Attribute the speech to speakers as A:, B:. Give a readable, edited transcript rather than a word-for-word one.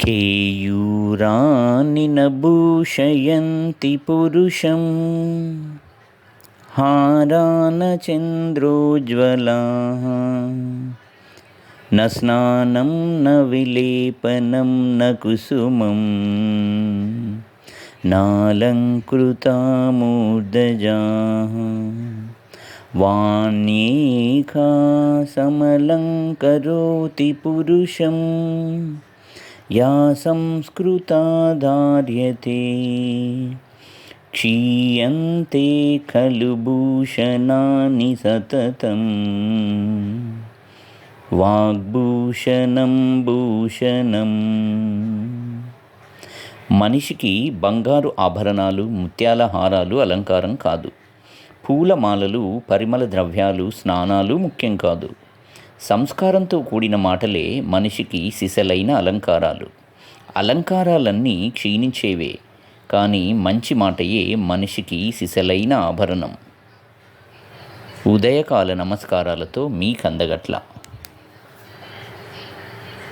A: కేయూరాని నభూషయంతి పురుషం హారాన చంద్రోజ్వలాః న స్నానం న విలేపనం న కుసుమం నాలంకృతా మూర్ధజాః వాణ్యేకా సమలంకరోతి పురుషం యా సంస్కృతా ధార్యతే క్షీయంతే ఖలు భూషణాని సతతం వాగ్భూషణం భూషణం. మనిషికి బంగారు ఆభరణాలు, ముత్యాల హారాలు అలంకారం కాదు. పూలమాలలు, పరిమళ ద్రవ్యాలు, స్నానాలు ముఖ్యం కాదు. సంస్కారంతో కూడిన మాటలే మనిషికి సిసలైన అలంకారాలు. అలంకారాలన్నీ క్షీణించేవే, కానీ మంచి మాటయే మనిషికి సిసలైన ఆభరణం. ఉదయకాల నమస్కారాలతో మీ కందగట్ల.